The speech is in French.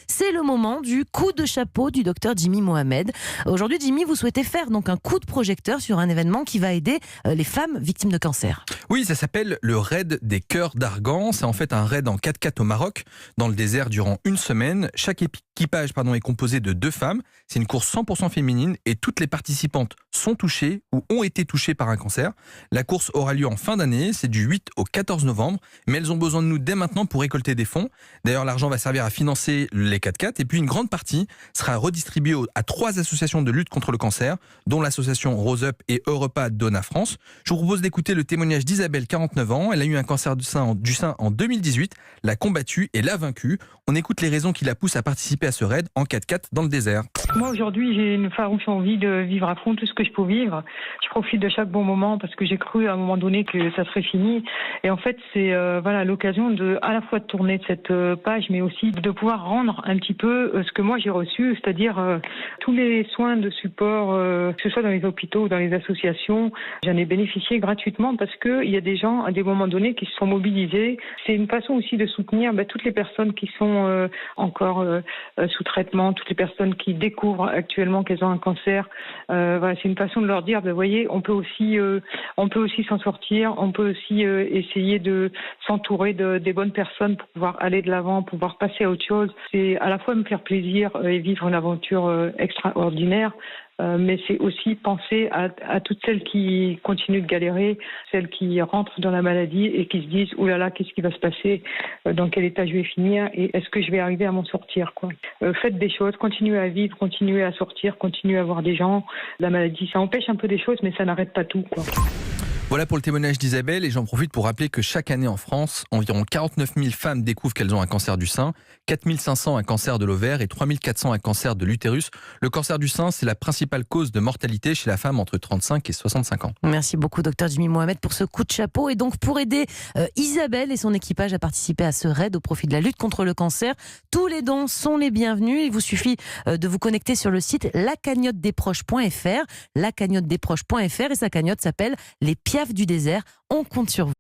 C'est le moment du coup de chapeau du docteur Jimmy Mohamed. Aujourd'hui, Jimmy, vous souhaitez faire donc un coup de projecteur sur un événement qui va aider les femmes victimes de cancer. Oui, ça s'appelle le raid des cœurs d'Argan. C'est en fait un raid en 4x4 au Maroc, dans le désert durant une semaine. Chaque équipage est composé de 2 femmes. C'est une course 100% féminine et toutes les participantes sont touchées ou ont été touchées par un cancer. La course aura lieu en fin d'année, c'est du 8 au 14 novembre, mais elles ont besoin de nous dès maintenant pour récolter des fonds. D'ailleurs, l'argent va servir à financer les 4x4 et puis une grande partie sera redistribuée à 3 associations de lutte contre le cancer, dont l'association Rose Up et Europa Donna France. Je vous propose d'écouter le témoignage d'Isabelle, 49 ans. Elle a eu un cancer du sein en 2018, l'a combattu et l'a vaincu. On écoute les raisons qui la poussent à participer à ce raid en 4x4 dans le désert. Moi, aujourd'hui, j'ai une farouche envie de vivre à fond tout ce que je peux vivre. Je profite de chaque bon moment parce que j'ai cru à un moment donné que ça serait fini. Et en fait, c'est l'occasion à la fois de tourner cette page, mais aussi de pouvoir rendre un petit peu ce que moi j'ai reçu, c'est-à-dire tous les soins de support, que ce soit dans les hôpitaux ou dans les associations. J'en ai bénéficié gratuitement parce qu'il y a des gens, à des moments donnés, qui se sont mobilisés. C'est une façon aussi de soutenir toutes les personnes qui sont encore sous traitement, toutes les personnes qui découvrent actuellement qu'elles ont un cancer. C'est une façon de leur dire, vous voyez, on peut aussi s'en sortir, on peut aussi essayer de s'entourer des bonnes personnes pour pouvoir aller de l'avant, pouvoir passer à autre chose. C'est à la fois me faire plaisir et vivre une aventure extraordinaire, mais c'est aussi penser à toutes celles qui continuent de galérer, celles qui rentrent dans la maladie et qui se disent « Ouh là là, qu'est-ce qui va se passer ? Dans quel état je vais finir ? Et est-ce que je vais arriver à m'en sortir ?» Faites des choses, continuez à vivre, continuez à sortir, continuez à voir des gens. La maladie, ça empêche un peu des choses, mais ça n'arrête pas tout, Voilà pour le témoignage d'Isabelle et j'en profite pour rappeler que chaque année en France, environ 49 000 femmes découvrent qu'elles ont un cancer du sein, 4 500 un cancer de l'ovaire et 3 400 un cancer de l'utérus. Le cancer du sein, c'est la principale cause de mortalité chez la femme entre 35 et 65 ans. Merci beaucoup, docteur Jimmy Mohamed, pour ce coup de chapeau. Et donc, pour aider Isabelle et son équipage à participer à ce raid au profit de la lutte contre le cancer, tous les dons sont les bienvenus. Il vous suffit de vous connecter sur le site lacagnottedesproches.fr, lacagnottedesproches.fr, et sa cagnotte s'appelle Les Piafs du désert. On compte sur vous.